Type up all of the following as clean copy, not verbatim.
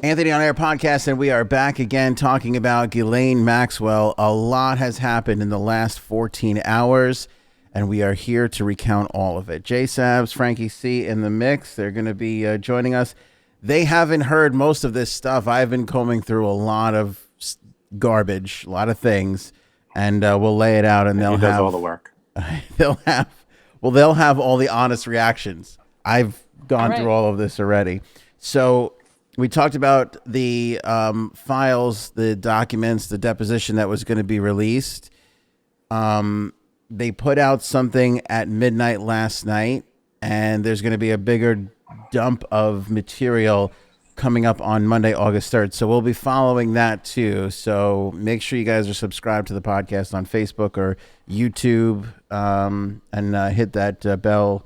Anthony on Air podcast, and we are back again talking about Ghislaine Maxwell. A lot has happened in the last 14 hours, and we are here to recount all of it. J Sabs, Frankie C in the mix. They're going to be joining us. They haven't heard most of this stuff. I've been combing through a lot of garbage, a lot of things, and we'll lay it out, and they'll have all the work. They'll have all the honest reactions. I've gone through all of this already. So we talked about the files, the documents, the deposition that was going to be released. They put out something at midnight last night, and there's going to be a bigger dump of material coming up on Monday, August 3rd. So we'll be following that too. So make sure you guys are subscribed to the podcast on Facebook or YouTube, and hit that bell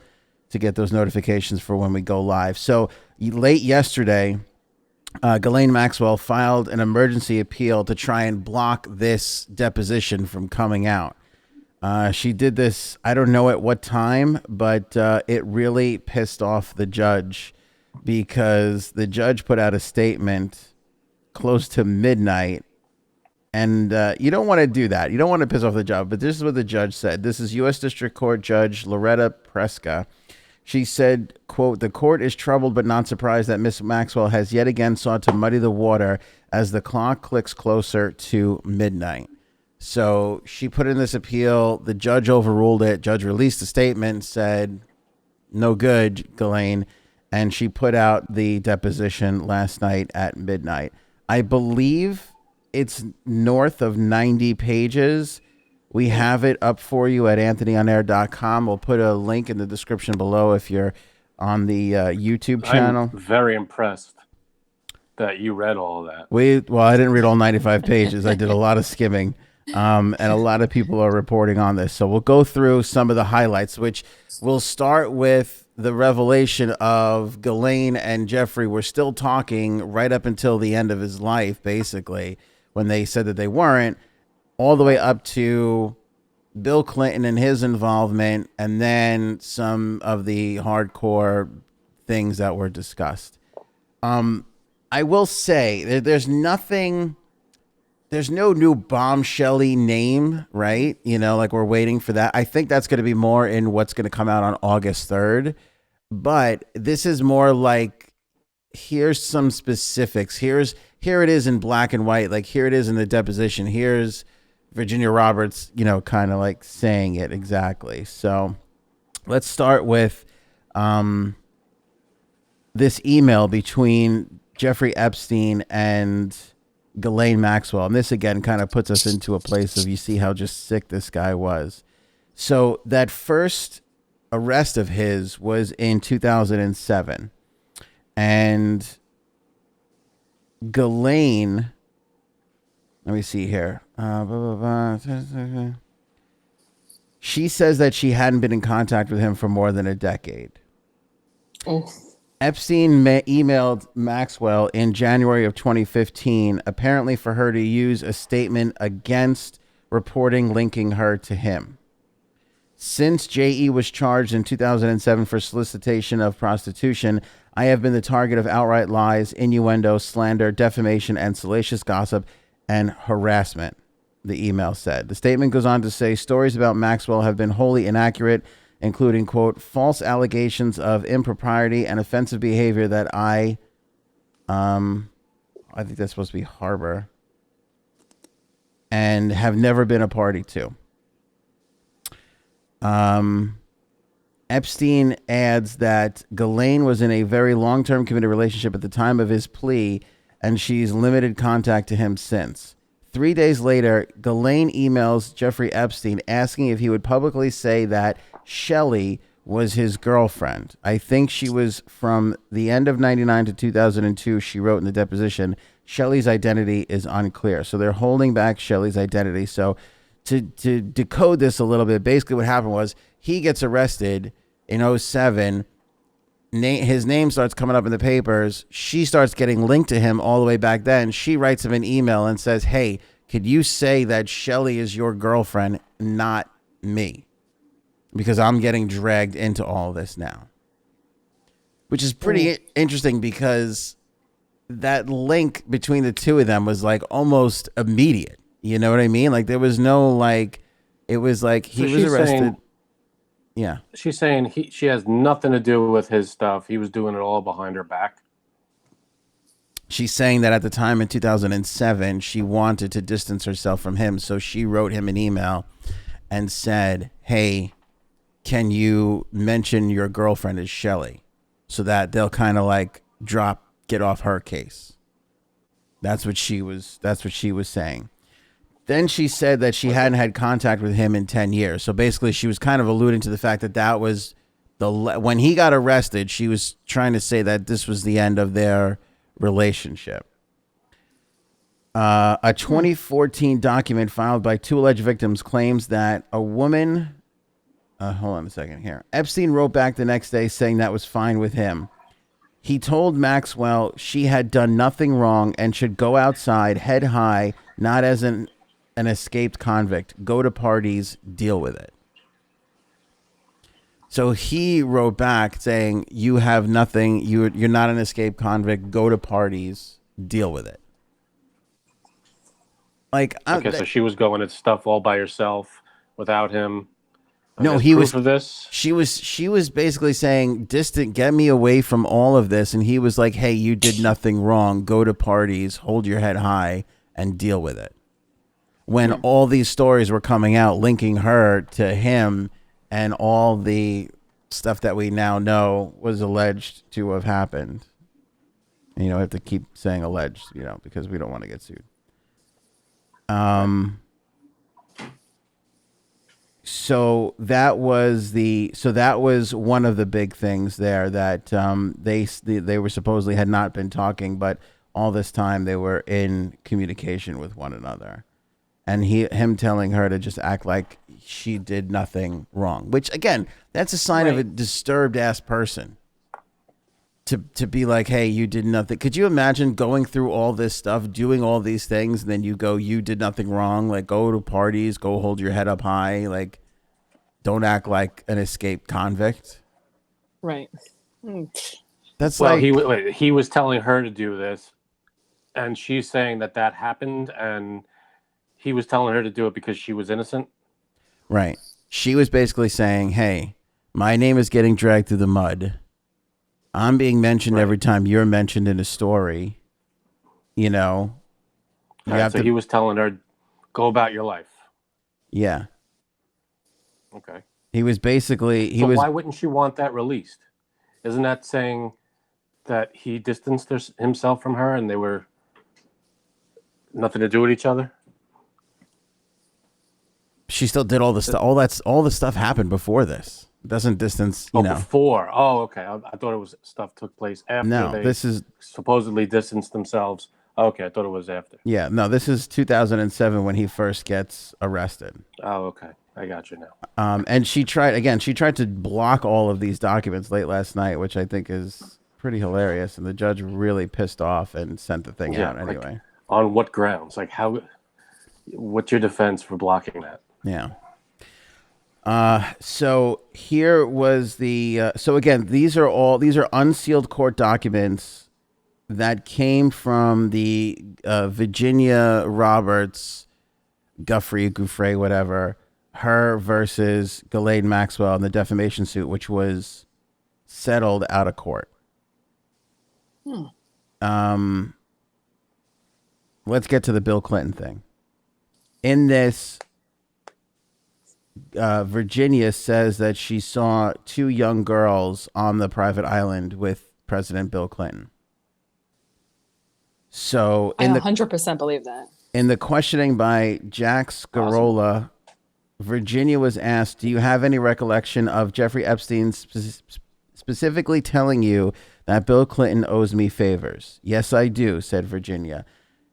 to get those notifications for when we go live. So late yesterday, Ghislaine Maxwell filed an emergency appeal to try and block this deposition from coming out. She did this, I don't know at what time, but it really pissed off the judge, because the judge put out a statement close to midnight. And you don't want to do that. You don't want to piss off the judge. But this is what the judge said. This is U.S. District Court Judge Loretta Preska. She said, quote, "The court is troubled but not surprised that Ms. Maxwell has yet again sought to muddy the water as the clock clicks closer to midnight." So she put in this appeal. The judge overruled it. Judge released a statement and said, "No good, Ghislaine." And she put out the deposition last night at midnight. I believe it's north of 90 pages. We have it up for you at anthonyonair.com. We'll put a link in the description below if you're on the YouTube channel. I'm very impressed that you read all of that. Well, I didn't read all 95 pages. I did a lot of skimming, and a lot of people are reporting on this. So we'll go through some of the highlights, which we'll start with the revelation of Ghislaine and Jeffrey were still talking right up until the end of his life, basically, when they said that they weren't, all the way up to Bill Clinton and his involvement, and then some of the hardcore things that were discussed. I will say there's no new bombshell-y name, right? You know, like we're waiting for that. I think that's going to be more in what's going to come out on August 3rd. But this is more like, here's some specifics. Here it is in black and white. Like here it is in the deposition. Here's Virginia Roberts, you know, kind of like saying it exactly. So let's start with this email between Jeffrey Epstein and Ghislaine Maxwell. And this again kind of puts us into a place of, you see how just sick this guy was. So that first arrest of his was in 2007. And Ghislaine, let me see here. She says that she hadn't been in contact with him for more than a decade. Oh. Epstein emailed Maxwell in January of 2015, apparently for her to use a statement against reporting linking her to him. Since J.E. was charged in 2007 for solicitation of prostitution, I have been the target of outright lies, innuendo, slander, defamation, and salacious gossip and harassment, the email said. The statement goes on to say stories about Maxwell have been wholly inaccurate, including, quote, false allegations of impropriety and offensive behavior that I think that's supposed to be harbor, and have never been a party to. Epstein adds that Ghislaine was in a very long-term committed relationship at the time of his plea, and she's limited contact to him since. 3 days later, Ghislaine emails Jeffrey Epstein asking if he would publicly say that Shelley was his girlfriend. I think she was from the end of 99 to 2002, she wrote in the deposition. Shelley's identity is unclear. So they're holding back Shelley's identity. So to decode this a little bit, basically what happened was he gets arrested in 2007. His name starts coming up in the papers. She starts getting linked to him all the way back then. She writes him an email and says, hey, could you say that Shelley is your girlfriend, not me? Because I'm getting dragged into all this now. Which is pretty interesting because that link between the two of them was like almost immediate. You know what I mean? Like there was no like, it was like he was arrested. Yeah. She's saying she has nothing to do with his stuff. He was doing it all behind her back. She's saying that at the time in 2007, she wanted to distance herself from him. So she wrote him an email and said, hey, can you mention your girlfriend is Shelly so that they'll kind of like get off her case. That's what she was saying. Then she said that she hadn't had contact with him in 10 years. So basically she was kind of alluding to the fact that was when he got arrested, she was trying to say that this was the end of their relationship. A 2014 document filed by two alleged victims claims that a woman, hold on a second here. Epstein wrote back the next day saying that was fine with him. He told Maxwell she had done nothing wrong and should go outside head high, not as an escaped convict, go to parties, deal with it. So he wrote back saying, you have nothing, you're not an escaped convict, go to parties, deal with it. Like, so she was going at stuff all by herself without him. No, he was of this. She was basically saying, distant, get me away from all of this. And he was like, hey, you did nothing wrong, go to parties, hold your head high and deal with it. When all these stories were coming out linking her to him and all the stuff that we now know was alleged to have happened. And, I have to keep saying alleged, because we don't want to get sued. So that was one of the big things there that they were supposedly had not been talking, but all this time they were in communication with one another. And him telling her to just act like she did nothing wrong, which again, that's a sign of a disturbed ass person. To be like, hey, you did nothing. Could you imagine going through all this stuff, doing all these things, and then you go, you did nothing wrong. Like, go to parties, go hold your head up high. Like, don't act like an escaped convict. Right. That's he was telling her to do this, and she's saying that happened, and he was telling her to do it because she was innocent. Right. She was basically saying, hey, my name is getting dragged through the mud. I'm being mentioned every time you're mentioned in a story. He was telling her, go about your life. Yeah. Okay. He was basically... why wouldn't she want that released? Isn't that saying that he distanced himself from her and they were nothing to do with each other? She still did all the stuff. All the stuff happened before this. It doesn't distance, before. Oh, okay. I thought it was stuff took place after this is supposedly distanced themselves. Okay, I thought it was after. Yeah, no, this is 2007 when he first gets arrested. Oh, okay. I got you now. And she tried to block all of these documents late last night, which I think is pretty hilarious. And the judge really pissed off and sent the thing out anyway. Like, on what grounds? Like, what's your defense for blocking that? Yeah. So here was so again, these are unsealed court documents that came from the Virginia Roberts, Gouffre, whatever, her versus Ghislaine Maxwell in the defamation suit, which was settled out of court. Let's get to the Bill Clinton thing. In this, Virginia says that she saw two young girls on the private island with President Bill Clinton. So I 100% believe that. In the questioning by Jack Scarola, awesome. Virginia was asked, do you have any recollection of Jeffrey Epstein specifically telling you that Bill Clinton owes me favors? Yes, I do, said Virginia.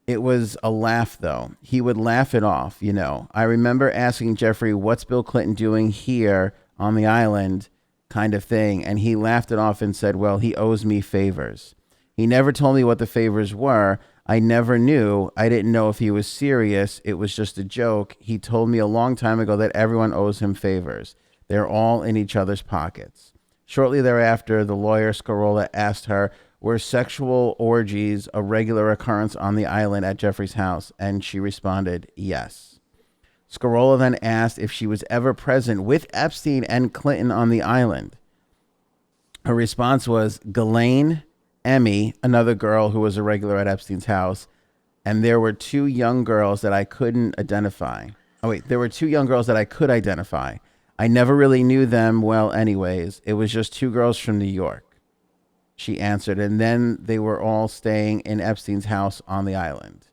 It was a laugh, though. He would laugh it off, I remember asking Jeffrey, what's Bill Clinton doing here on the island kind of thing? And he laughed it off and said, well, he owes me favors. He never told me what the favors were. I never knew. I didn't know if he was serious. It was just a joke. He told me a long time ago that everyone owes him favors. They're all in each other's pockets. Shortly thereafter, the lawyer Scarola asked her, were sexual orgies a regular occurrence on the island at Jeffrey's house? And she responded, yes. Scarola then asked if she was ever present with Epstein and Clinton on the island. Her response was Ghislaine, Emmy, another girl who was a regular at Epstein's house, and there were two young girls that I couldn't identify. Oh, wait, there were two young girls that I could identify. I never really knew them well anyways. It was just two girls from New York, she answered. And then they were all staying in Epstein's house on the island.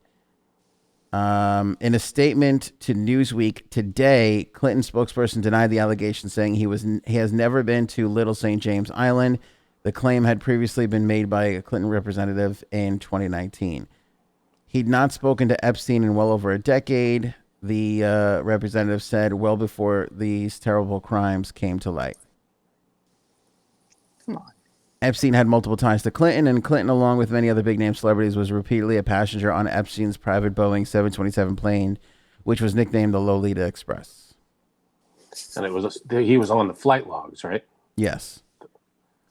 In a statement to Newsweek today, Clinton spokesperson denied the allegation, saying he has never been to Little St. James Island. The claim had previously been made by a Clinton representative in 2019. He'd not spoken to Epstein in well over a decade, the representative said, well before these terrible crimes came to light. Come on. Epstein had multiple ties to Clinton, and Clinton, along with many other big-name celebrities, was repeatedly a passenger on Epstein's private Boeing 727 plane, which was nicknamed the Lolita Express. And he was on the flight logs, right? Yes.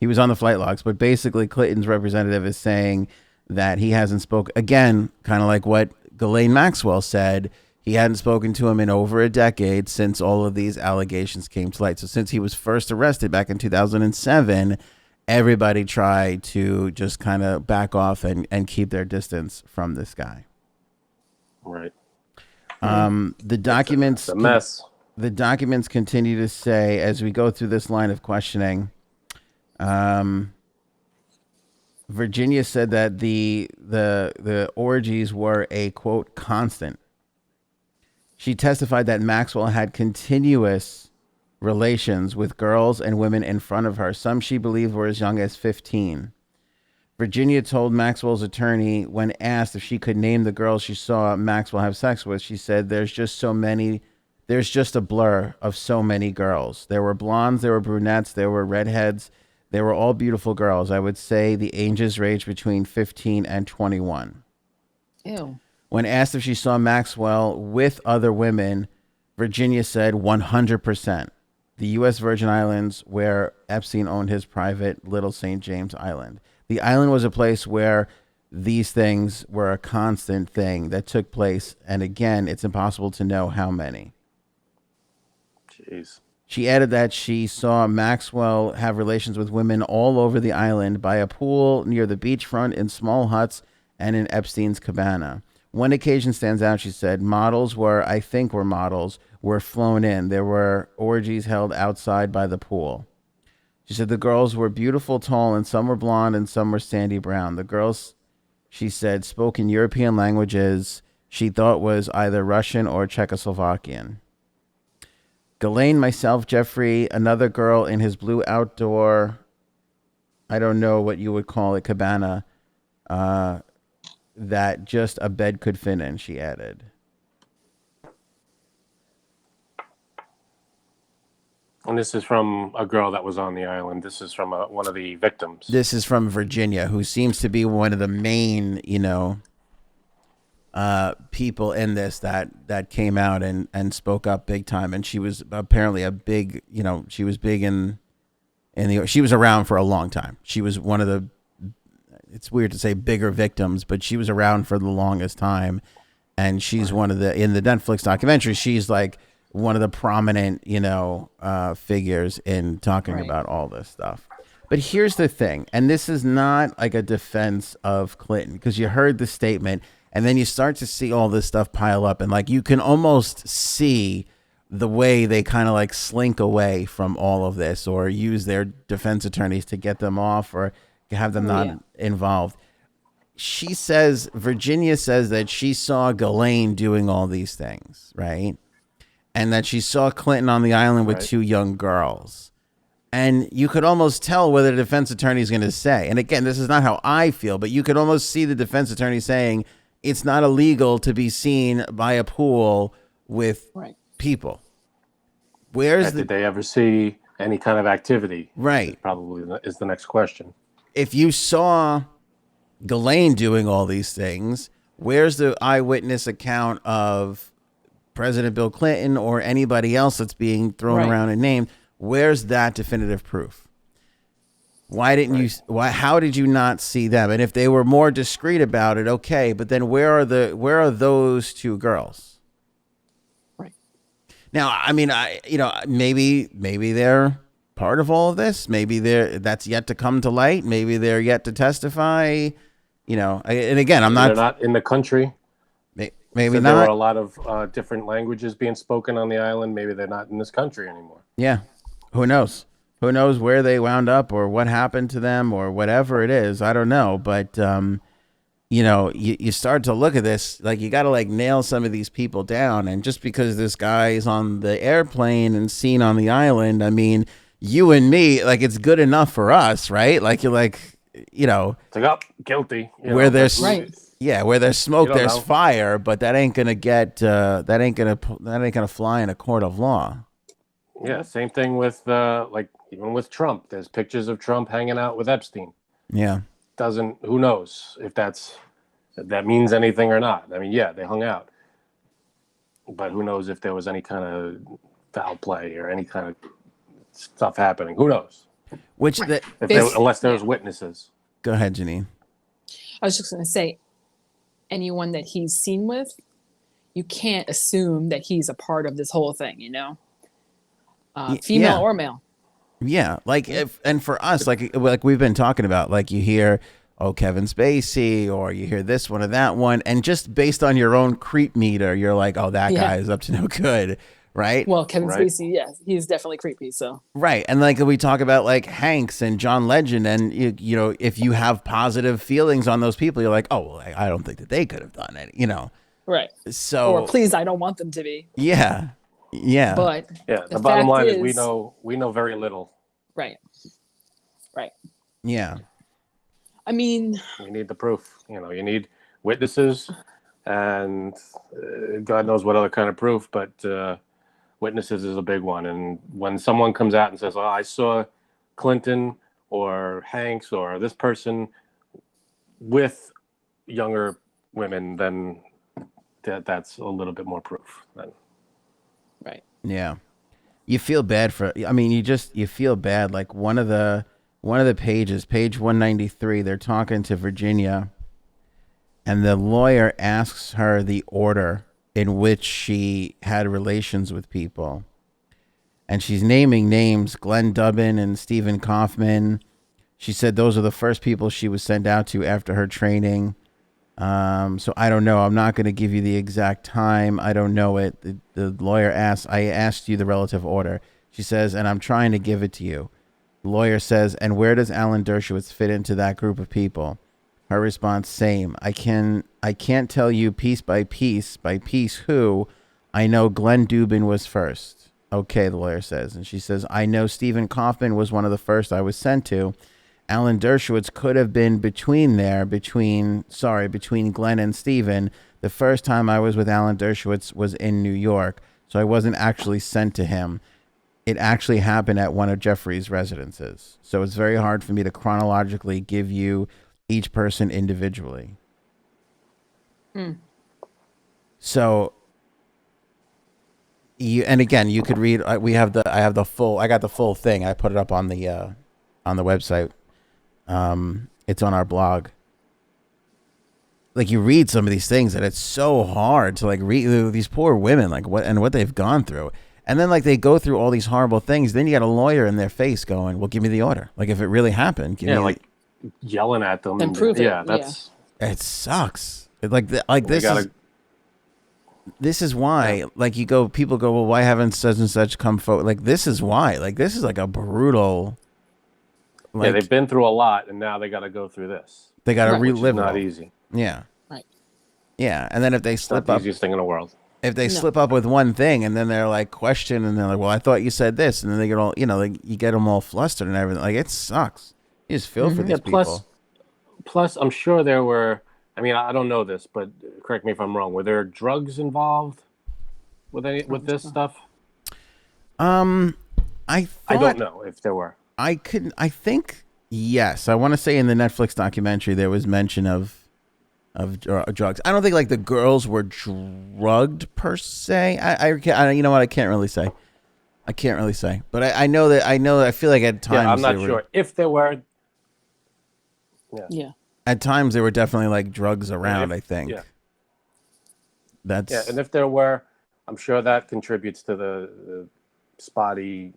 He was on the flight logs, but basically Clinton's representative is saying that he hasn't spoken, again, kind of like what Ghislaine Maxwell said, he hadn't spoken to him in over a decade since all of these allegations came to light. So since he was first arrested back in 2007, everybody tried to just kind of back off and keep their distance from this guy. Right. The documents, it's a mess. The documents continue to say, as we go through this line of questioning, Virginia said that the orgies were a, quote, constant. She testified that Maxwell had continuous relations with girls and women in front of her. Some she believed were as young as 15. Virginia told Maxwell's attorney when asked if she could name the girls she saw Maxwell have sex with, she said, there's just so many, there's just a blur of so many girls. There were blondes, there were brunettes, there were redheads. They were all beautiful girls. I would say the ages ranged between 15 and 21. Ew. When asked if she saw Maxwell with other women, Virginia said 100%. The U.S. Virgin Islands, where Epstein owned his private Little St. James Island. The island was a place where these things were a constant thing that took place. And again, it's impossible to know how many. Jeez. She added that she saw Maxwell have relations with women all over the island, by a pool, near the beachfront, in small huts, and in Epstein's cabana. One occasion stands out, she said. Models were flown in. There were orgies held outside by the pool. She said the girls were beautiful, tall, and some were blonde and some were sandy brown. The girls, she said, spoke in European languages she thought was either Russian or Czechoslovakian. Ghislaine, myself, Jeffrey, another girl in his blue outdoor, I don't know what you would call it, cabana, that just a bed could fit in, she added. And this is from a girl that was on the island. This is from one of the victims. This is from Virginia, who seems to be one of the main, people in this that came out and spoke up big time. And she was apparently a big, she was big she was around for a long time. She was one of the, it's weird to say bigger victims, but she was around for the longest time. And she's one of in the Netflix documentary, she's like one of the prominent, figures in talking about all this stuff. But here's the thing, and this is not like a defense of Clinton, because you heard the statement, and then you start to see all this stuff pile up, and like you can almost see the way they kind of like slink away from all of this, or use their defense attorneys to get them off, or have them not involved. Virginia says that she saw Ghislaine doing all these things, right? And that she saw Clinton on the island with two young girls. And you could almost tell what the defense attorney is going to say. And again, this is not how I feel, but you could almost see the defense attorney saying it's not illegal to be seen by a pool with people. Did they ever see any kind of activity? Right. Probably is the next question. If you saw Ghislaine doing all these things, where's the eyewitness account of President Bill Clinton or anybody else that's being thrown around and named? Where's that definitive proof? Why didn't you? How did you not see them? And if they were more discreet about it, okay. But then where are those two girls? Right. Now, I mean, maybe they're part of all of this. Maybe that's yet to come to light. Maybe they're yet to testify. And again, They're not in the country. Maybe so not. There were a lot of different languages being spoken on the island. Maybe they're not in this country anymore. Yeah. Who knows? Who knows where they wound up or what happened to them or whatever it is. I don't know. But, you start to look at this, like you got to like nail some of these people down. And just because this guy is on the airplane and seen on the island, I mean, you and me, like it's good enough for us, right? Like you're like, It's like, oh, guilty. Where there's right. Yeah, where there's smoke, there's know. fire, but that ain't gonna that ain't gonna fly in a court of law. Yeah, same thing with even with Trump. There's pictures of Trump hanging out with Epstein. Yeah. Who knows if that means anything or not. I mean, yeah, they hung out. But who knows if there was any kind of foul play or any kind of stuff happening. Who knows? Unless there's witnesses. Go ahead, Janine. I was just going to say, anyone that he's seen with, you can't assume that he's a part of this whole thing, female or male. Yeah, and for us, like we've been talking about, like you hear, oh, Kevin Spacey, or you hear this one or that one, and just based on your own creep meter, you're like, oh, that guy is up to no good, right? Well, Kevin Spacey, yes, he's definitely creepy. So right, and like we talk about like Hanks and John Legend, and if you have positive feelings on those people, you're like, oh, well, I don't think that they could have done it, Right. So, or please, I don't want them to be. Yeah. But the bottom line is we know very little. Right. Yeah. I mean, we need the proof. You need witnesses, and God knows what other kind of proof, but witnesses is a big one. And when someone comes out and says, "Oh, I saw Clinton or Hanks or this person with younger women," then that's a little bit more proof. Then. Right. Yeah. You feel bad you feel bad. Like one of the pages, page 193, they're talking to Virginia, and the lawyer asks her the order in which she had relations with people. And she's naming names, Glenn Dubin and Stephen Kaufman. She said those are the first people she was sent out to after her training. So I don't know. I'm not going to give you the exact time. I don't know it. The lawyer asks, I asked you the relative order. She says, and I'm trying to give it to you. The lawyer says, and where does Alan Dershowitz fit into that group of people? Her response, same. I can't tell you piece by piece who. I know Glenn Dubin was first. Okay, the lawyer says. And she says, I know Stephen Kaufman was one of the first I was sent to. Alan Dershowitz could have been between Glenn and Stephen. The first time I was with Alan Dershowitz was in New York, so I wasn't actually sent to him. It actually happened at one of Jeffrey's residences. So it's very hard for me to chronologically give you each person individually. So you could read. I got the full thing. I put it up on the website. It's on our blog. Like you read some of these things and it's so hard to like read these poor women, like what they've gone through. And then like they go through all these horrible things. Then you got a lawyer in their face going, well, give me the order. Like if it really happened, yelling at them and prove it. It sucks. This is why people go, well, why haven't such and such come forward? Like, this is why, like, this is like a brutal, they've been through a lot and now they got to go through this. They got to relive it. Not easy. Yeah. Right. Yeah. And then if they slip not up, the easiest thing in the world. If they slip up with one thing and then they're like questioned and they're like, well, I thought you said this. And then they get all, you get them all flustered and everything. Like, it sucks. You just feel for these people. Plus, I'm sure there were, I don't know this, but correct me if I'm wrong. Were there drugs involved with this stuff? I don't know if there were. I think, yes. I want to say in the Netflix documentary, there was mention of drugs. I don't think like the girls were drugged per se. You know what? I can't really say. But I know that I feel like at times. Yeah, I'm not sure if there were. Yeah. At times there were definitely like drugs around, I think. Yeah. That's Yeah, and if there were, I'm sure that contributes to the spotty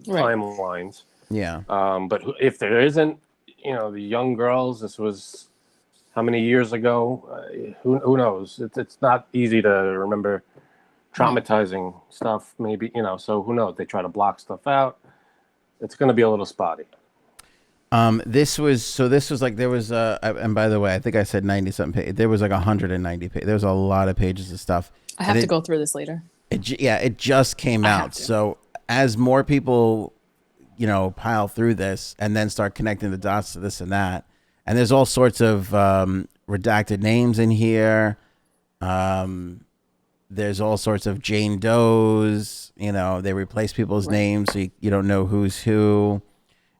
Right. timelines. yeah. But if there isn't, the young girls, this was how many years ago? Who knows? It's not easy to remember traumatizing stuff. Maybe so who knows? They try to block stuff out. It's going to be a little spotty. This was like there was and by the way, I think I said 90 something pages. There was like 190 pages. There was a lot of pages of stuff. I have to go through this later. It just came out. So as more people, pile through this and then start connecting the dots to this and that, and there's all sorts of redacted names in here. There's all sorts of Jane Does. They replace people's names so you don't know who's who.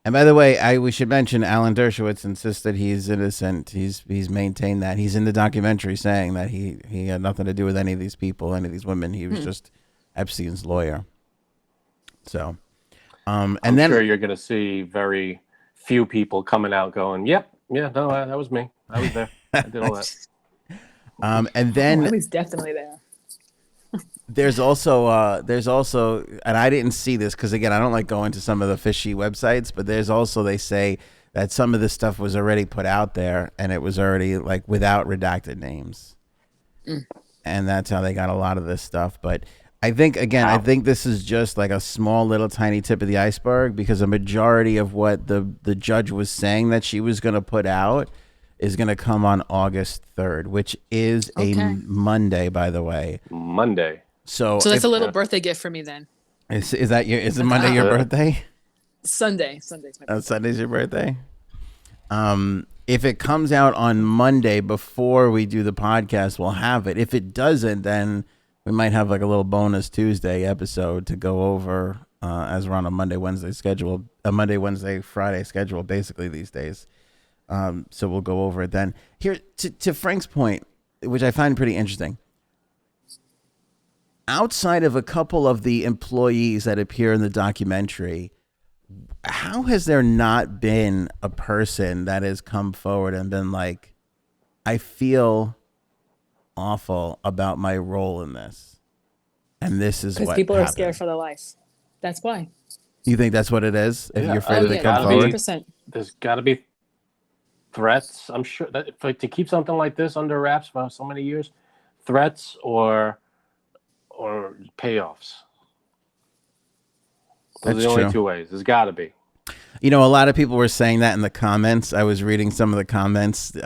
And by the way, we should mention Alan Dershowitz insists that he's innocent. He's maintained that. He's in the documentary saying that he had nothing to do with any of these people, any of these women. He was just Epstein's lawyer. So, and I'm then sure you're going to see very few people coming out going, "Yep, yeah, no, that was me. I was there. I did all that." And then he's definitely there. There's also, and I didn't see this because again, I don't like going to some of the fishy websites, but there's also, they say that some of this stuff was already put out there and it was already like without redacted names. And that's how they got a lot of this stuff. But I think, again, I think this is just like a small little tiny tip of the iceberg, because a majority of what the judge was saying that she was going to put out is going to come on August 3rd, which is a Monday, by the way. Monday. So that's a little birthday gift for me then. Is it Monday your birthday? Sunday's my birthday. Sunday's your birthday. If it comes out on Monday before we do the podcast, we'll have it. If it doesn't, then we might have like a little bonus Tuesday episode to go over as we're on a Monday, Wednesday schedule, a Monday, Wednesday, Friday schedule basically these days. So we'll go over it then. Here, to Frank's point, which I find pretty interesting. Outside of a couple of the employees that appear in the documentary, how has there not been a person that has come forward and been like, I feel awful about my role in this, and this is what because people happened. are scared for their life. That's why. You think that's what it is? If you're afraid to come gotta forward? Be, there's got to be threats. I'm sure that to keep something like this under wraps for so many years, threats or payoffs. Those are the only two ways. There's got to be. A lot of people were saying that in the comments. I was reading some of the comments, just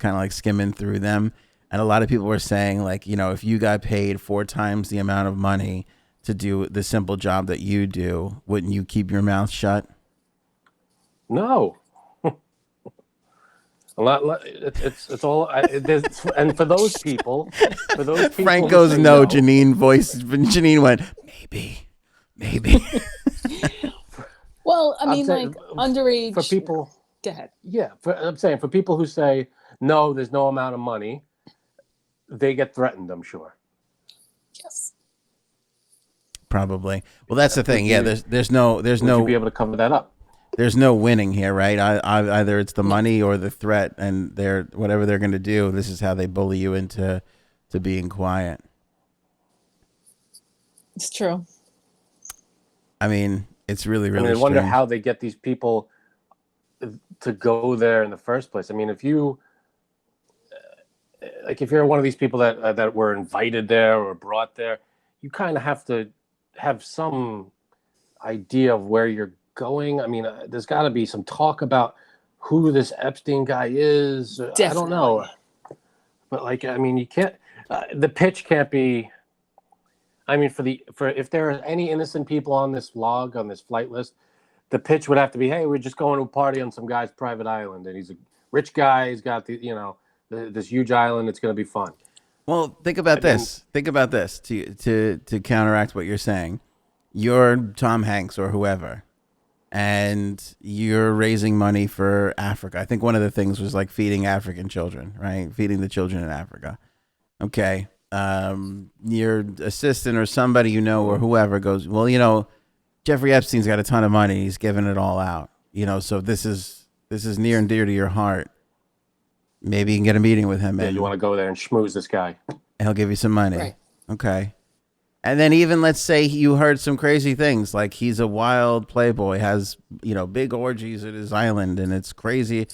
kind of like skimming through them. And a lot of people were saying, like, if you got paid 4 times the amount of money to do the simple job that you do, wouldn't you keep your mouth shut? No. It's all. And for those people, Frank goes no. Janine went maybe. Well, I mean, saying, like underage for people. Go ahead. Yeah, I'm saying for people who say no, there's no amount of money, they get threatened. I'm sure. Yes. Probably. Well, that's the thing. Yeah, there's no. Would you be able to cover that up? There's no winning here, right? Either it's the money or the threat, and whatever they're going to do. This is how they bully you into being quiet. It's true. I mean, it's really, really. I wonder strange. how they get these people to go there in the first place. I mean, if you, if you're one of these people that were invited there or brought there, you kind of have to have some idea of where you're going. I mean, there's got to be some talk about who this Epstein guy is. Definitely. I don't know, but you can't. The pitch can't be. I mean, for if there are any innocent people on this log, on this flight list, the pitch would have to be, hey, we're just going to a party on some guy's private island, and he's a rich guy. He's got this huge island. It's going to be fun. Well, think about this. Think about this to counteract what you're saying. You're Tom Hanks or whoever, and you're raising money for Africa. I think one of the things was like feeding African children, right? Feeding the children in Africa. Okay. Your assistant or somebody or whoever goes, well, Jeffrey Epstein's got a ton of money. He's giving it all out. So this is This is near and dear to your heart. Maybe you can get a meeting with him. Yeah, and you want to go there and schmooze this guy. he'll give you some money. Right. Okay. And then even let's say you heard some crazy things, like he's a wild playboy, has, big orgies at his island, and it's crazy.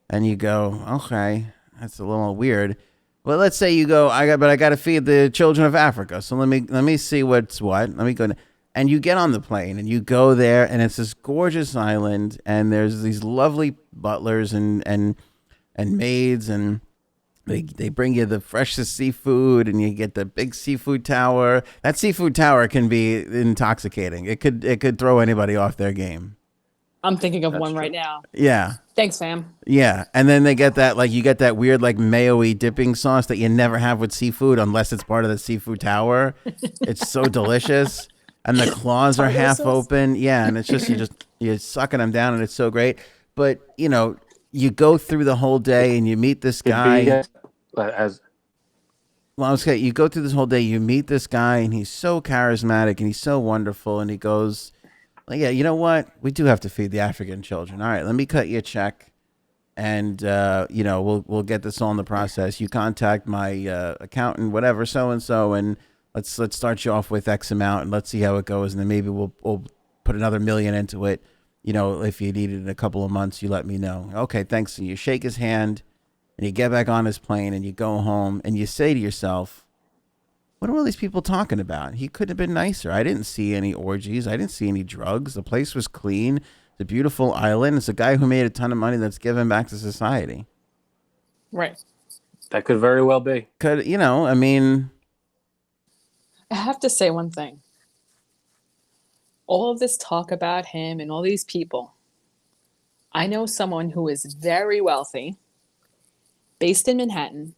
And you go, okay, that's a little weird. Well, let's say you go, I got to feed the children of Africa. So let me see what's what. Let me go. And you get on the plane and you go there, and it's this gorgeous island, and there's these lovely butlers and maids, and they bring you the freshest seafood, and you get the big seafood tower. That seafood tower can be intoxicating. It could throw anybody off their game. I'm thinking of one right now. Yeah. Thanks, fam. Yeah. And then they get that, you get that weird, mayo-y dipping sauce that you never have with seafood unless it's part of the seafood tower. It's so delicious. And the claws are half open. Yeah. And it's just, you're sucking them down, and it's so great. But, you go through the whole day and you meet this guy. You go through this whole day, you meet this guy, and he's so charismatic and he's so wonderful. And he goes, yeah, you know what? We do have to feed the African children. All right, let me cut you a check, and we'll get this all in the process. You contact my accountant, whatever, so and so, and let's start you off with X amount, and let's see how it goes, and then maybe we'll put another $1 million into it. If you need it in a couple of months, you let me know. Okay, thanks. And you shake his hand, and you get back on his plane, and you go home, and you say to yourself, what are all these people talking about? He could have been nicer. I didn't see any orgies. I didn't see any drugs. The place was clean. It's a beautiful island. It's a guy who made a ton of money that's given back to society. Right. That could very well be. I have to say one thing. All of this talk about him and all these people. I know someone who is very wealthy, based in Manhattan.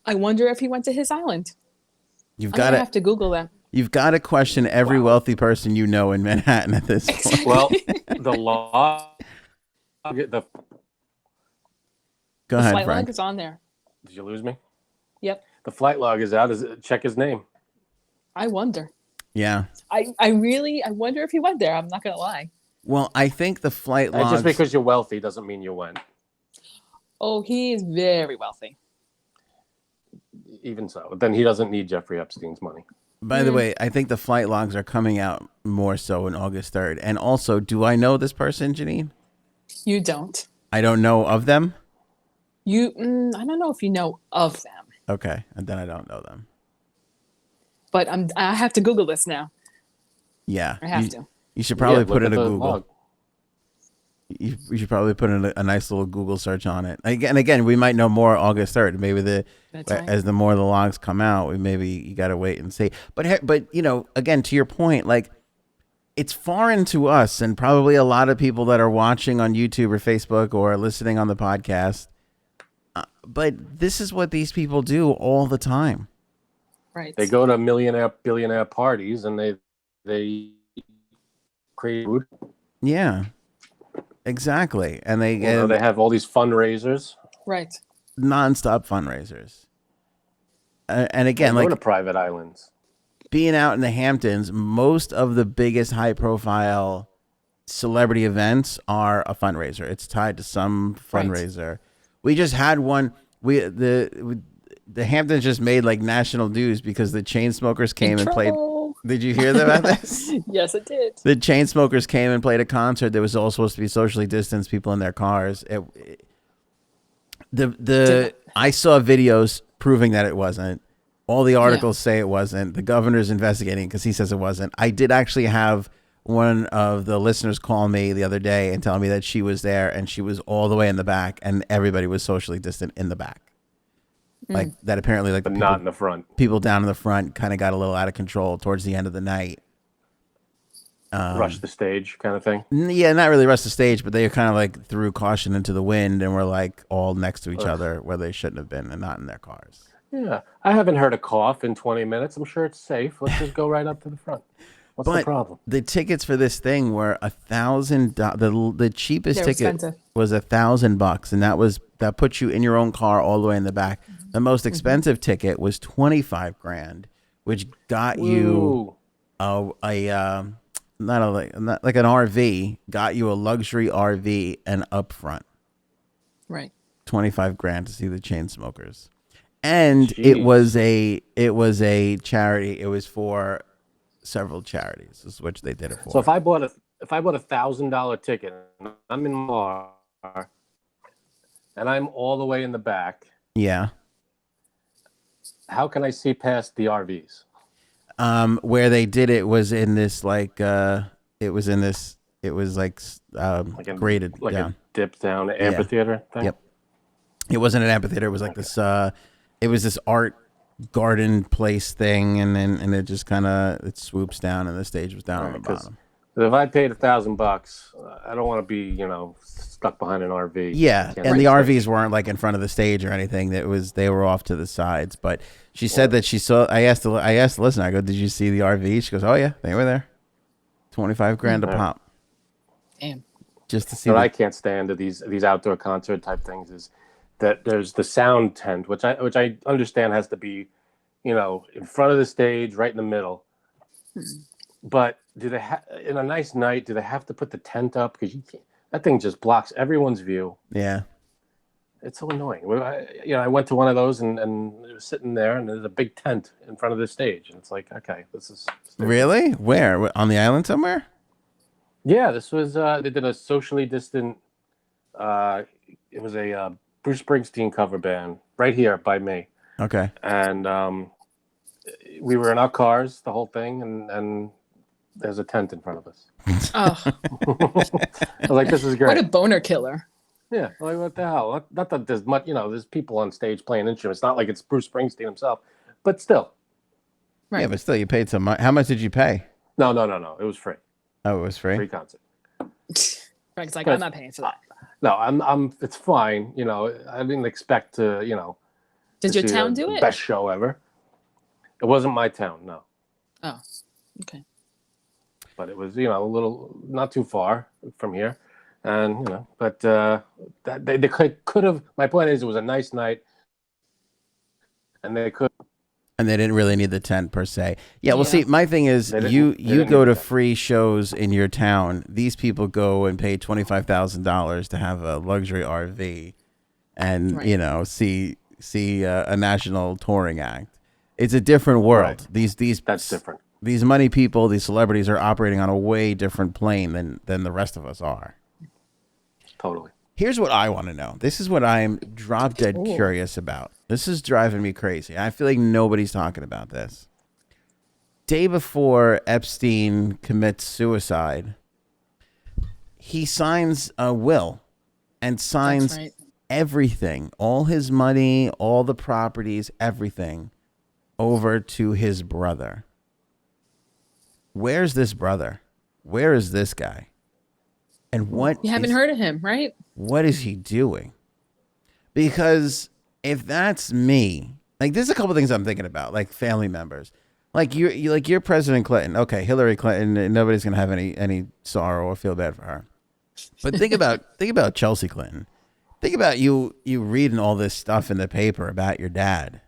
I wonder if he went to his island. I'm gonna have to Google that. You've got to question every wealthy person you know in Manhattan at this point. Well, the law. Go ahead, flight Frank. log is on there. Did you lose me? Yep. The flight log is out. Check his name. I wonder. Yeah. I wonder if he went there. I'm not gonna lie. Well, I think the flight log. Just because you're wealthy doesn't mean you went. Oh, he is very wealthy. Even so, then he doesn't need Jeffrey Epstein's money. By the way, I think the flight logs are coming out more so on August 3rd. And also, do I know this person, Janine? You don't. I don't know of them? I don't know if you know of them. Okay, and then I don't know them. But I have to Google this now. Yeah. I have to. You should probably put in a Google. Log. You should probably put in a nice little Google search on it. Again, we might know more August 3rd. Maybe as the more the logs come out, maybe you got to wait and see. But again, to your point, it's foreign to us and probably a lot of people that are watching on YouTube or Facebook or listening on the podcast. But this is what these people do all the time. Right. They go to billionaire parties and they create food. Yeah. Exactly. And they have all these fundraisers. Right. Nonstop fundraisers. And again, go to private islands. Being out in the Hamptons, most of the biggest high profile celebrity events are a fundraiser. It's tied to some fundraiser. Right. We just had one. The Hamptons just made national news because the Chainsmokers came and played. Did you hear about this? Yes, it did. The Chainsmokers came and played a concert that was all supposed to be socially distanced, people in their cars. I saw videos proving that it wasn't. All the articles say it wasn't. The governor's investigating because he says it wasn't. I did actually have one of the listeners call me the other day and tell me that she was there and she was all the way in the back and everybody was socially distant in the back. That apparently but not in the front. People down in the front kind of got a little out of control towards the end of the night. Rush the stage kind of thing. Yeah, not really rush the stage, but they kind of threw caution into the wind and were all next to each other where they shouldn't have been and not in their cars. Yeah, I haven't heard a cough in 20 minutes. I'm sure it's safe. Let's just go right up to the front. What's the problem? The tickets for this thing were $1,000. The cheapest ticket expensive. was $1,000, and that puts you in your own car all the way in the back. The most expensive ticket was $25,000, which got you not an RV, got you a luxury RV and up front. Right. 25 grand to see the Chainsmokers. And Jeez. it was a charity. It was for several charities, is which they did it for. So if I bought a $1,000 ticket, and I'm in Mar, and I'm all the way in the back, yeah. how can I see past the RVs? Where they did it was in this like it was graded like down. a dip down amphitheater thing? Yep. It wasn't an amphitheater. It was like this. It was this art garden place thing, and it just kind of it swoops down, and the stage was down on the bottom. If I paid $1,000, I don't want to be stuck behind an RV. Yeah, and the RVs weren't like in front of the stage or anything. They were off to the sides. But she said that she saw. I asked the listener. I go, "Did you see the RV?" She goes, "Oh yeah, they were there. 25 grand a pop." Damn. Just to see. What I can't stand of these outdoor concert type things is that there's the sound tent, which I understand has to be, in front of the stage, right in the middle. But do they in a nice night? Do they have to put the tent up because that thing just blocks everyone's view? Yeah. It's so annoying. I went to one of those and it was sitting there, and there's a big tent in front of the stage, and it's like, okay, this is really where on the island somewhere. Yeah, this was they did a socially distant. It was a Bruce Springsteen cover band right here by me. Okay. And we were in our cars, the whole thing, and there's a tent in front of us. Oh. I was like, this is great. What a boner killer. Yeah, like what the hell? Not that there's much, there's people on stage playing instruments. Not like it's Bruce Springsteen himself, but still. Right. Yeah, but still, you paid some money. How much did you pay? No. It was free. Oh, it was free? Free concert. Frank's like, I'm not paying for that. No, I'm. It's fine. I didn't expect to. Did to your see town the do it? Best show ever. It wasn't my town, no. Oh, okay. But it was, a little, not too far from here, and but they could have. My point is, it was a nice night, and they could. And they didn't really need the tent per se. Yeah, well, Yeah. see, my thing is, you go to need that. free shows in your town. These people go and pay $25,000 to have a luxury RV, and Right. see a national touring act. It's a different world. Right. These That's different. These money people, these celebrities are operating on a way different plane than the rest of us are. Totally. Here's what I want to know. This is what I'm drop dead Ooh. curious about. This is driving me crazy. I feel like nobody's talking about this. Day before Epstein commits suicide, he signs a will and signs That's right. everything, all his money, all the properties, everything over to his brother. Where's this brother? Where is this guy? And what You haven't heard of him, right? what is he doing? Because if that's me, like there's a couple things I'm thinking about, like family members. Like you're President Clinton. Okay, Hillary Clinton, nobody's gonna have any sorrow or feel bad for her. But think about Chelsea Clinton. Think about you reading all this stuff in the paper about your dad.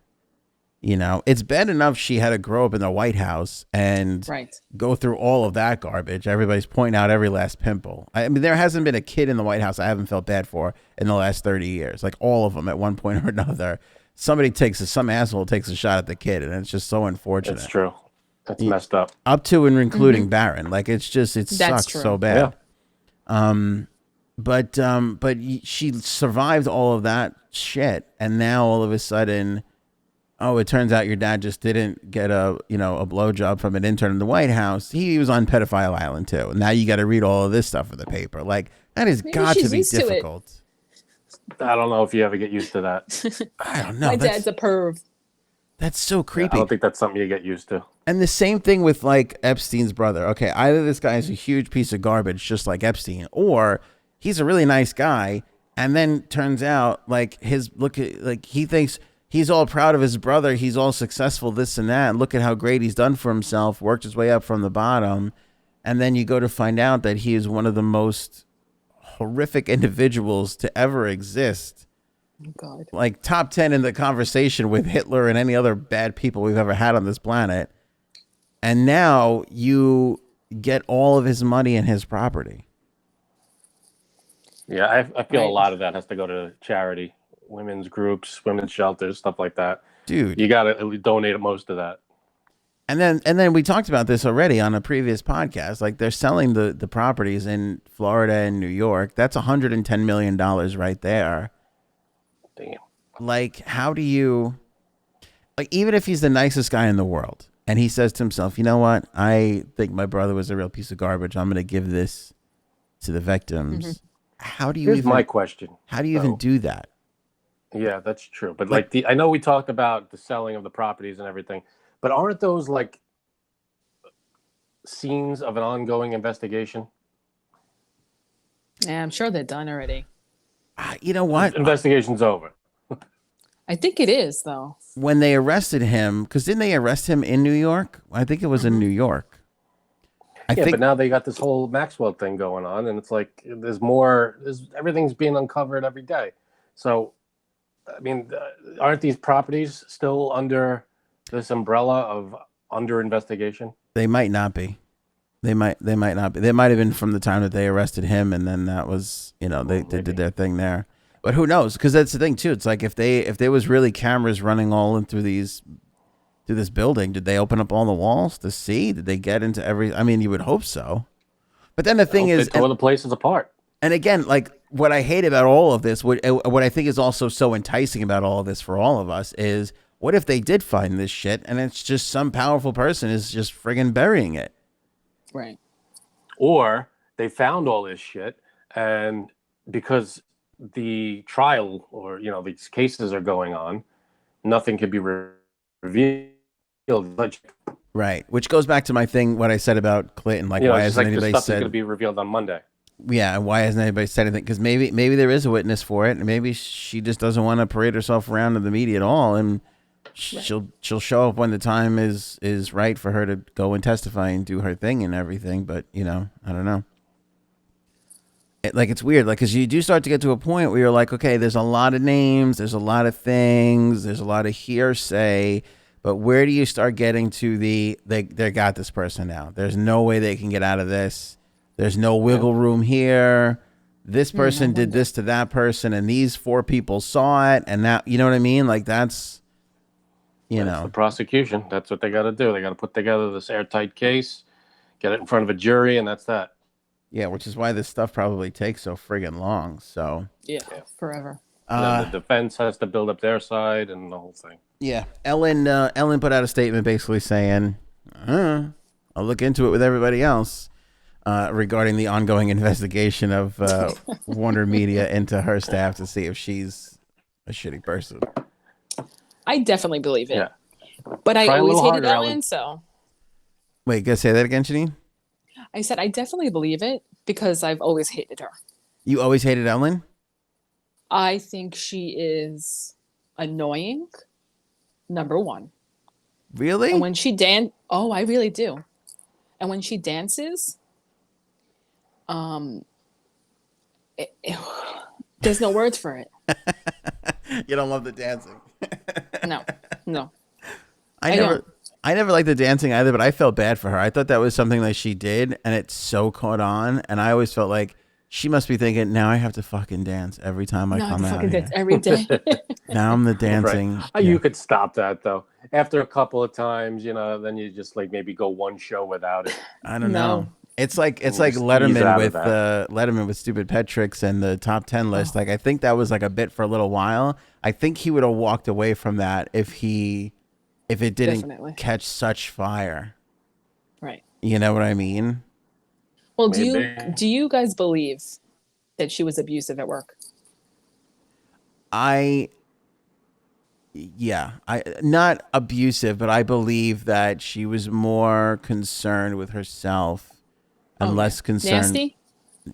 It's bad enough she had to grow up in the White House and Right. go through all of that garbage. Everybody's pointing out every last pimple. I mean, there hasn't been a kid in the White House I haven't felt bad for in the last 30 years. Like all of them at one point or another. Some asshole takes a shot at the kid, and it's just so unfortunate. It's true. That's messed up. Up to and including Barron. Like it That's sucks true. so bad. Yeah. But she survived all of that shit, and now all of a sudden, oh, it turns out your dad just didn't get a blowjob from an intern in the White House. He was on Pedophile Island too. Now you got to read all of this stuff in the paper. Like that has got to she's be used to it. difficult. I don't know if you ever get used to that. I don't know. My That's, dad's a perv. that's so I creepy. don't think that's something you get used to. And the same thing with like Epstein's brother. Okay, either this guy is a huge piece of garbage, just like Epstein, or he's a really nice guy. And then turns out like he thinks he's all proud of his brother. He's all successful, this and that. And look at how great he's done for himself, worked his way up from the bottom. And then you go to find out that he is one of the most horrific individuals to ever exist. Oh, God. Like top 10 in the conversation with Hitler and any other bad people we've ever had on this planet. And now you get all of his money and his property. Yeah, I feel a Right. lot of that has to go to charity, women's groups, women's shelters, stuff like that. Dude. You got to donate most of that. And then we talked about this already on a previous podcast. Like they're selling the properties in Florida and New York. That's $110 million right there. Damn. Like, how do you, like, even if he's the nicest guy in the world and he says to himself, you know what? I think my brother was a real piece of garbage. I'm going to give this to the victims. How do you Here's even, my question. how do you even do that? Yeah, that's true. But I know we talked about the selling of the properties and everything, but aren't those like scenes of an ongoing investigation? Yeah, I'm sure they're done already. You know what? Investigation's over. I think it is, though. When they arrested him, because didn't they arrest him in New York? I think it was in New York. I think, but now they got this whole Maxwell thing going on, and it's like there's more. Everything's being uncovered every day. So, I mean, aren't these properties still under this umbrella of under investigation? they might not be. They might not be. They might have been from the time that they arrested him, and then that was, they did their thing there. But who knows? Because that's the thing too. It's like if there was really cameras running all in through this building, did they open up all the walls to see? Did they get into every? I mean, you would hope so. But then the thing is, they tore the places apart. And again, like what I hate about all of this, what I think is also so enticing about all of this for all of us is, what if they did find this shit and it's just some powerful person is just friggin' burying it? Right. Or they found all this shit, and because the trial or these cases are going on, nothing can be revealed. Right, which goes back to my thing, what I said about Clinton. Like, why hasn't anybody the stuff said? Going to be revealed on Monday. Yeah, why hasn't anybody said anything? Because maybe there is a witness for it, and maybe she just doesn't want to parade herself around to the media at all, and she'll show up when the time is right for her to go and testify and do her thing and everything. But I don't know. It's weird, like, because you do start to get to a point where you're like, okay, there's a lot of names, there's a lot of things, there's a lot of hearsay, but where do you start getting to they got this person now? There's no way they can get out of this. There's no wiggle room here. This person did this to that person, and these 4 people saw it, and that, you know what I mean? Like, that's the prosecution. That's what they got to do. They got to put together this airtight case, get it in front of a jury, and that's that. Yeah, which is why this stuff probably takes so friggin' long. So yeah. Forever. And the defense has to build up their side and the whole thing. Yeah, Ellen put out a statement basically saying, "I'll look into it with everybody else," regarding the ongoing investigation of Warner Media into her staff to see if she's a shitty person. I definitely believe it. Yeah. But I Try a always little hated harder, Ellen, Ellen. so. Wait, gotta say that again, Janine? I said I definitely believe it because I've always hated her. You always hated Ellen? I think she is annoying, number one. Really? And when she I really do. And when she dances, there's no words for it. You don't love the dancing. No. I never liked the dancing either, but I felt bad for her. I thought that was something that she did, and it so caught on, and I always felt like she must be thinking, now I have to fucking dance every time I come out here. Dance every day. Now I'm the dancing. Right. You could stop that, though. After a couple of times, then you just like maybe go one show without it. I don't know. It's like Letterman with stupid pet tricks and the top 10 list. Like, I think that was like a bit for a little while. I think he would have walked away from that if it didn't catch such fire. Right. You know what I mean? Well, do you guys believe that she was abusive at work? Not abusive, but I believe that she was more concerned with herself and less concerned. Nasty?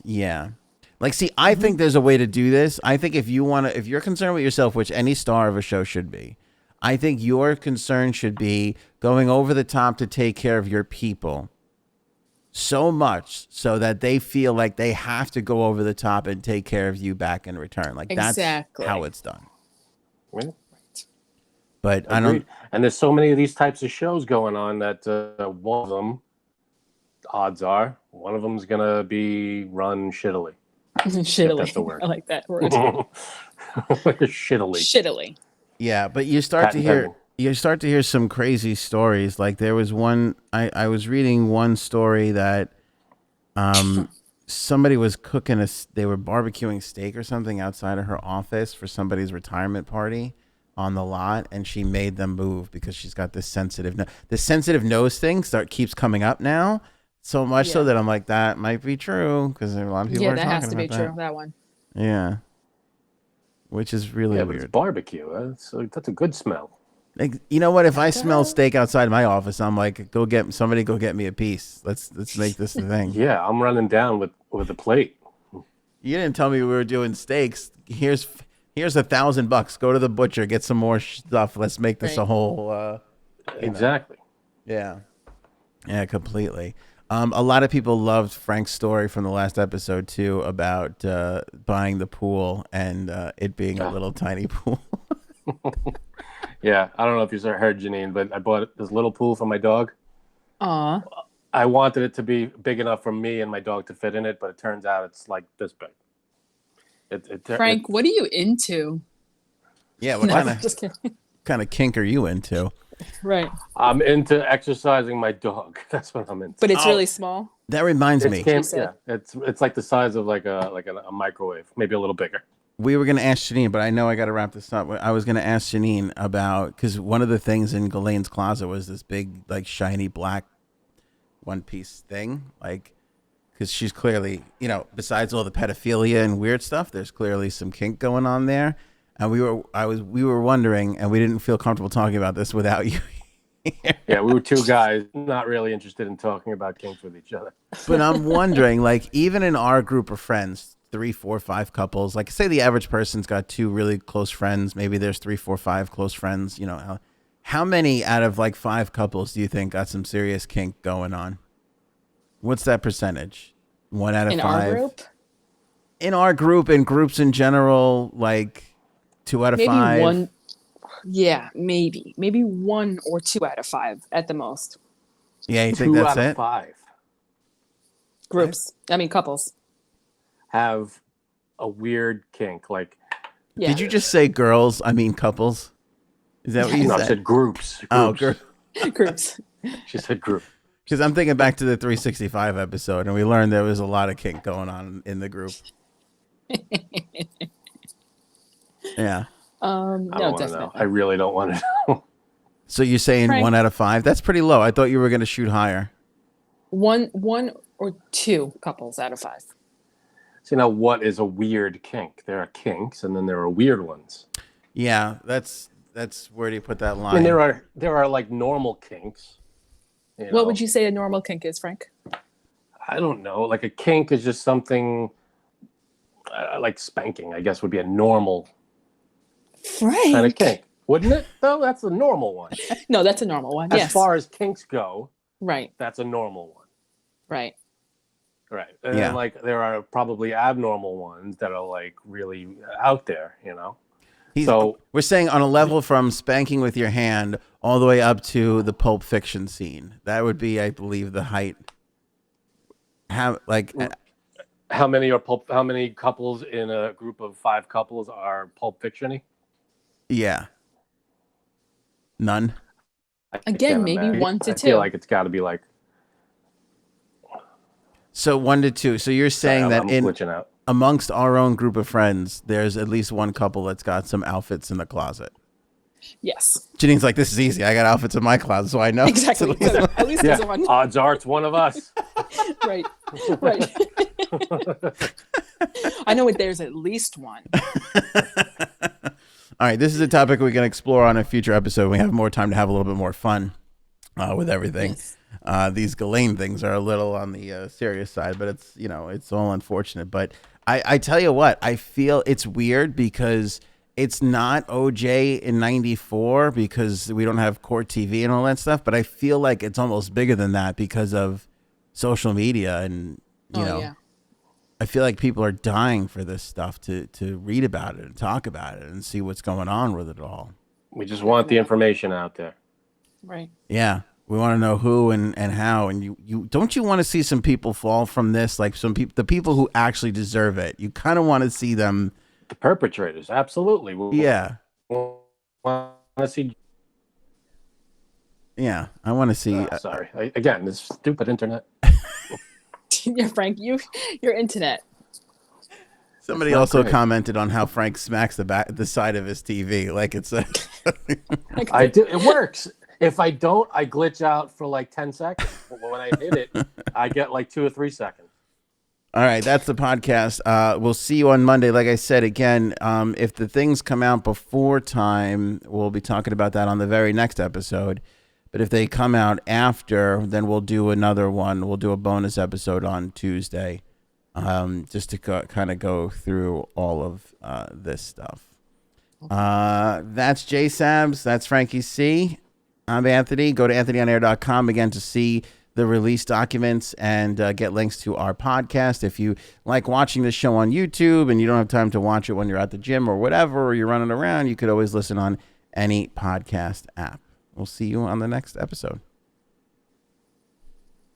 Yeah. Like, see, I think there's a way to do this. I think if you're concerned with yourself, which any star of a show should be, I think your concern should be going over the top to take care of your people so much so that they feel like they have to go over the top and take care of you back in return. Like, that's how it's done. Yeah. But Agreed. I don't. And there's so many of these types of shows going on that one of them, odds are, one of them's going to be run shittily. Shittily. That's the word. I like that word. Shittily. Shittily. Yeah, but you start to hear some crazy stories. Like there was one I was reading one story that somebody was cooking they were barbecuing steak or something outside of her office for somebody's retirement party on the lot, and she made them move because she's got this sensitive nose thing keeps coming up now, so much so that I'm like, that might be true, because a lot of people are talking about that. Yeah, that has to be true, that one. Yeah. Which is really weird. But it's barbecue. That's a good smell. Like, you know what? If I smell steak outside my office, I'm like, go get me a piece. Let's make this the thing. Yeah, I'm running down with a plate. You didn't tell me we were doing steaks. Here's $1,000. Go to the butcher, get some more stuff. Let's make this a whole. Exactly. Yeah. Yeah, completely. A lot of people loved Frank's story from the last episode too about buying the pool and it being a little tiny pool. Yeah, I don't know if you heard, Janine, but I bought this little pool for my dog. Aw. I wanted it to be big enough for me and my dog to fit in it, but it turns out it's like this big. Frank, what are you into? Yeah, what kind of kink are you into? Right. I'm into exercising my dog. That's what I'm into. But it's really small. That reminds me. Yeah, it's like the size of like a microwave, maybe a little bigger. We were going to ask Janine, but I know I got to wrap this up. I was going to ask Janine about, because one of the things in Ghislaine's closet was this big, like, shiny black one-piece thing. Like, because she's clearly, besides all the pedophilia and weird stuff, there's clearly some kink going on there. And we were wondering, and we didn't feel comfortable talking about this without you. Yeah, we were two guys not really interested in talking about kinks with each other. But I'm wondering, like, even in our group of friends, 3, 4, 5 couples, like say the average person's got 2 really close friends, maybe there's 3, 4, 5 close friends, how many out of like 5 couples do you think got some serious kink going on? What's that percentage? 1 out of 5? In our group? In our group, in groups in general, like 2 out of 5? Maybe 1. Yeah, maybe 1 or 2 out of 5 at the most. Yeah, you think that's it? 2 out of 5 groups. I mean, couples have a weird kink. Like, did you just say girls? I mean, couples. Is that what you said? I said groups. Oh, groups. She said group. Because I'm thinking back to the 365 episode, and we learned there was a lot of kink going on in the group. Yeah. No, definitely. I really don't want to know. So you're saying Frank, 1 out of 5? That's pretty low. I thought you were going to shoot higher. 1 or 2 couples out of 5. So now, what is a weird kink? There are kinks, and then there are weird ones. Yeah, that's where do you put that line? I mean, there are like normal kinks. What would you say a normal kink is, Frank? I don't know. Like a kink is just something like spanking, I guess, would be a normal kind of kink, wouldn't it? Though that's a normal one. No, that's a normal one. As far as kinks go, right? That's a normal one. Right. Right. And then, like, there are probably abnormal ones that are like really out there, So we're saying on a level from spanking with your hand all the way up to the Pulp Fiction scene. That would be, I believe, the height. How many couples in a group of 5 couples are Pulp Fiction-y? Yeah. None. Again, maybe 1 to 2. I feel like it's got to be like. So 1 to 2. So you're saying that amongst our own group of friends, there's at least 1 couple that's got some outfits in the closet. Yes. Janine's like, this is easy. I got outfits in my closet, so I know. Exactly. At least there's 1. Odds are it's one of us. Right. I know there's at least 1. All right, this is a topic we can explore on a future episode. We have more time to have a little bit more fun with everything. Yes. These Ghislaine things are a little on the serious side, but it's it's all unfortunate. But I tell you what, I feel it's weird because it's not OJ in '94 because we don't have court TV and all that stuff. But I feel like it's almost bigger than that because of social media and you know. Yeah. I feel like people are dying for this stuff to read about it and talk about it and see what's going on with it all. We just want the information out there. Right. Yeah. We want to know who and how. And you don't you want to see some people fall from this? Like some people, the people who actually deserve it. You kind of want to see them. The perpetrators, absolutely. Yeah. Want to see. Yeah, I want to see. Sorry, again, this stupid internet. Yeah, Frank, your internet. Somebody also commented on how Frank smacks the side of his TV like it's a. I do. It works. If I don't, I glitch out for like 10 seconds. But when I hit it, I get like 2 or 3 seconds. All right, that's the podcast. We'll see you on Monday. Like I said, again, if the things come out before time, we'll be talking about that on the very next episode. But if they come out after, then we'll do another one. We'll do a bonus episode on Tuesday, just to kind of go through all of this stuff. That's J Sabs. That's Frankie C. I'm Anthony. Go to anthonyonair.com again to see the release documents and get links to our podcast. If you like watching the show on YouTube and you don't have time to watch it when you're at the gym or whatever, or you're running around, you could always listen on any podcast app. We'll see you on the next episode.